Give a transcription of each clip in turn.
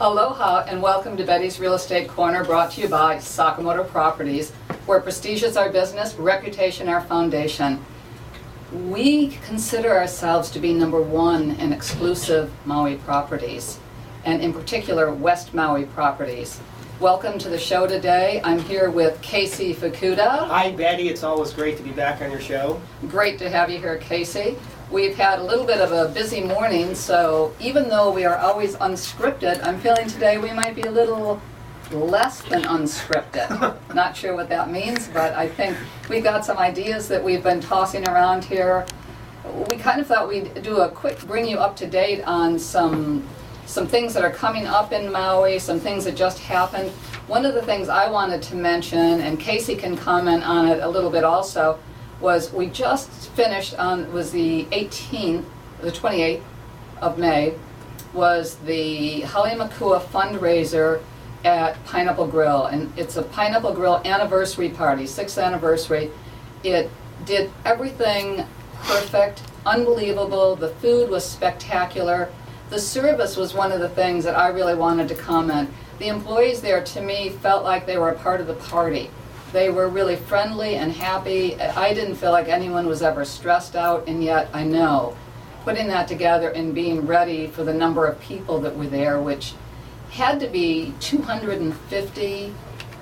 Aloha and welcome to Betty's Real Estate Corner, brought to you by Sakamoto Properties, where prestige is our business, reputation our foundation. We consider ourselves to be number one in exclusive Maui properties, and in particular West Maui properties. Welcome to the show today. I'm here with Casey Fukuda. Hi Betty, it's always great to be back on your show. Great to have you here, Casey. We've had a little bit of a busy morning, so even though we are always unscripted, I'm feeling today we might be a little less than unscripted. Not sure what that means, but I think we've got some ideas that we've been tossing around here. We kind of thought we'd do a quick bring you up to date on some things that are coming up in Maui, some things that just happened. One of the things I wanted to mention, and Casey can comment on it a little bit also, was we just finished on, was the 28th of May, was the Hale Makua fundraiser at Pineapple Grill. And it's a Pineapple Grill anniversary party, 6th anniversary. It did everything perfect, unbelievable. The food was spectacular. The service was one of the things that I really wanted to comment. The employees there, to me, felt like they were a part of the party. They were really friendly and happy. I didn't feel like anyone was ever stressed out, and yet I know putting that together and being ready for the number of people that were there, which had to be 250,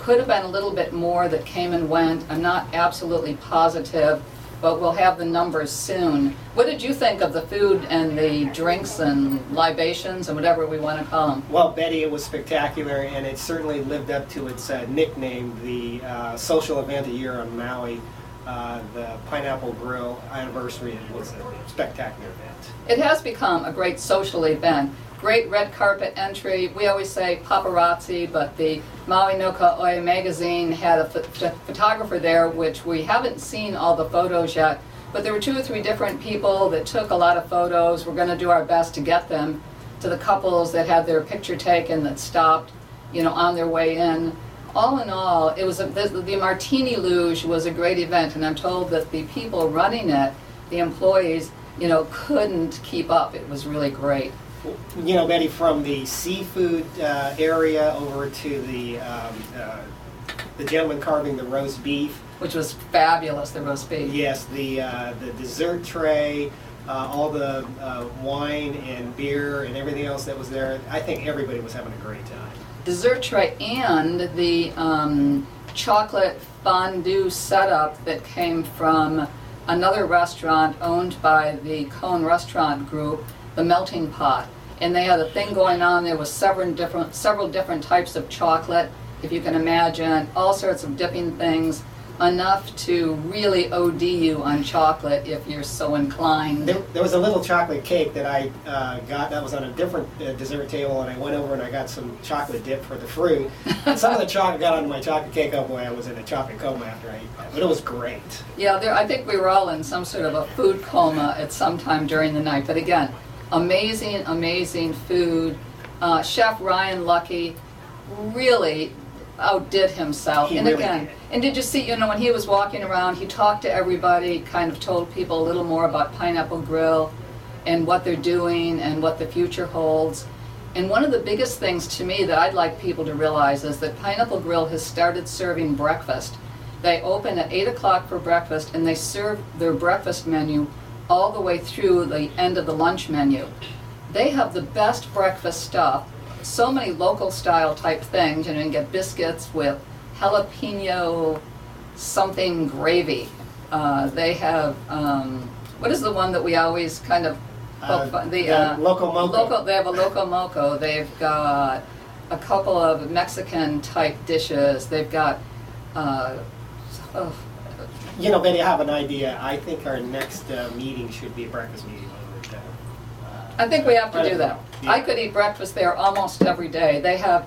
could have been a little bit more that came and went. I'm not absolutely positive, but we'll have the numbers soon. What did you think of the food and the drinks and libations and whatever we want to call them? Well, Betty, it was spectacular, and it certainly lived up to its nickname, the social event of the year on Maui. The Pineapple Grill anniversary was a spectacular event. It has become a great social event. Great red carpet entry. We always say paparazzi, but the Maui no KAOI magazine had a photographer there, which we haven't seen all the photos yet, but there were 2 or 3 different people that took a lot of photos. We're going to do our best to get them to the couples that had their picture taken that stopped, on their way in. All in all, it was the Martini Luge was a great event, and I'm told that the people running it, the employees, couldn't keep up. It was really great. Betty, from the seafood area over to the gentleman carving the roast beef, which was fabulous, the roast beef. Yes, the dessert tray, all the wine and beer and everything else that was there. I think everybody was having a great time. Dessert tray and the chocolate fondue setup that came from another restaurant owned by the Cone Restaurant Group, the Melting Pot. And they had a thing going on. There was several different types of chocolate, if you can imagine, all sorts of dipping things, enough to really OD you on chocolate if you're so inclined. There was a little chocolate cake that I got that was on a different dessert table, and I went over and I got some chocolate dip for the fruit. And some of the chocolate got onto my chocolate cake. Oh boy, I was in a chocolate coma after I ate that, but it was great. Yeah, I think we were all in some sort of a food coma at some time during the night, but again, amazing food. Chef Ryan Lucky really outdid himself. He really did. And did you see, when he was walking around, he talked to everybody, kind of told people a little more about Pineapple Grill and what they're doing and what the future holds. And one of the biggest things to me that I'd like people to realize is that Pineapple Grill has started serving breakfast. They open at 8 o'clock for breakfast, and they serve their breakfast menu all the way through the end of the lunch menu. They have the best breakfast stuff. So many local style type things. You can get biscuits with jalapeno something gravy. They have, what is the one that we always kind of, Loco Moco. They have a Loco Moco. They've got a couple of Mexican type dishes. They've got, Betty, I have an idea. I think our next meeting should be a breakfast meeting. I think we have to do that. Yeah. I could eat breakfast there almost every day. They have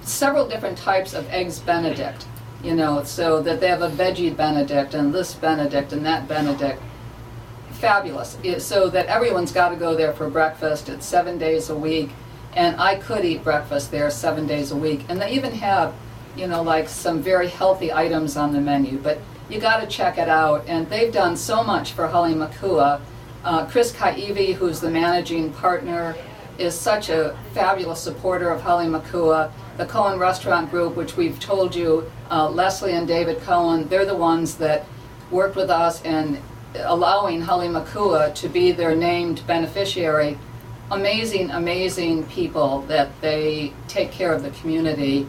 several different types of eggs Benedict, so that they have a veggie Benedict and this Benedict and that Benedict. Fabulous. So that everyone's got to go there for breakfast. It's 7 days a week, and I could eat breakfast there 7 days a week. And they even have, like some very healthy items on the menu, but you got to check it out. And they've done so much for Hale Makua. Chris Kaivi, who's the managing partner, is such a fabulous supporter of Hale Makua. The Cohen Restaurant Group, which we've told you, Leslie and David Cohen, they're the ones that worked with us in allowing Hale Makua to be their named beneficiary. Amazing, amazing people that they take care of the community.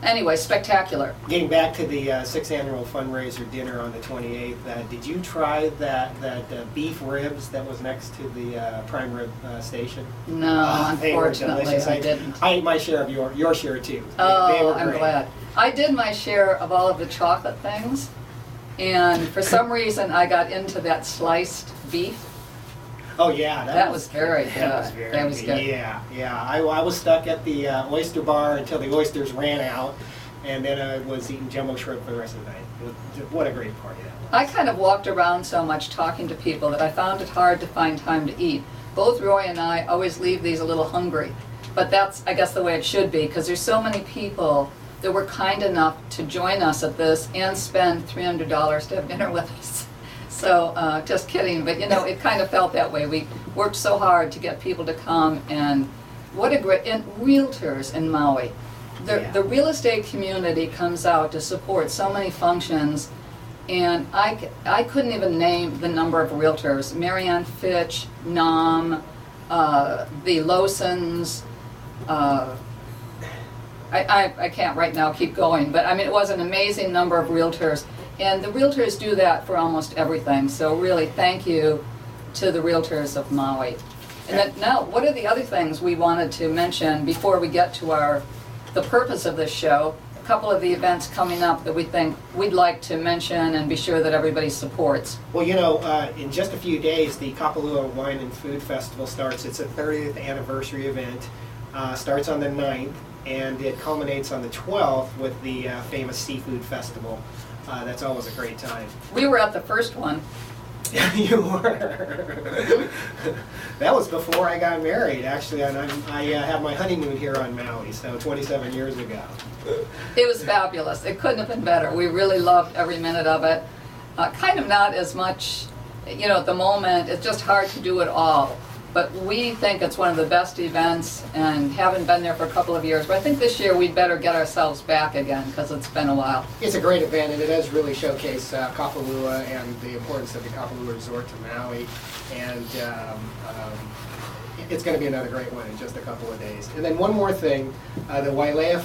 Anyway, spectacular. Getting back to the 6th annual fundraiser dinner on the 28th, did you try that beef ribs that was next to the prime rib station? No, unfortunately, I didn't. I ate my share of your share too. Oh, they were I'm great. glad. I did my share of all of the chocolate things, and for some reason I got into that sliced beef. Oh yeah, that was very good. That was good. Yeah. I was stuck at the oyster bar until the oysters ran out, and then I was eating jumbo shrimp for the rest of the night. What a great party that was. I kind of walked around so much talking to people that I found it hard to find time to eat. Both Roy and I always leave these a little hungry, but that's, I guess, the way it should be, because there's so many people that were kind enough to join us at this and spend $300 to have dinner with us. So, just kidding, but you know, it kind of felt that way. We worked so hard to get people to come, and what a great, and realtors in Maui. The real estate community comes out to support so many functions, and I couldn't even name the number of realtors. Marianne Fitch, Nam, the Lawsons, I can't right now keep going, but I mean, it was an amazing number of realtors. And the realtors do that for almost everything. So really, thank you to the realtors of Maui. And then, now, what are the other things we wanted to mention before we get to the purpose of this show? A couple of the events coming up that we think we'd like to mention and be sure that everybody supports. Well, you know, in just a few days, the Kapalua Wine and Food Festival starts. It's a 30th anniversary event. Starts on the 9th, and it culminates on the 12th with the famous Seafood Festival. That's always a great time. We were at the first one. You were. That was before I got married, actually, and I had my honeymoon here on Maui, so 27 years ago. It was fabulous. It couldn't have been better. We really loved every minute of it. Kind of not as much, you know, at the moment. It's just hard to do it all. But we think it's one of the best events, and haven't been there for a couple of years. But I think this year we'd better get ourselves back again, because it's been a while. It's a great event, and it does really showcase Kapalua and the importance of the Kapalua Resort to Maui. And it's going to be another great one in just a couple of days. And then one more thing, the Wailea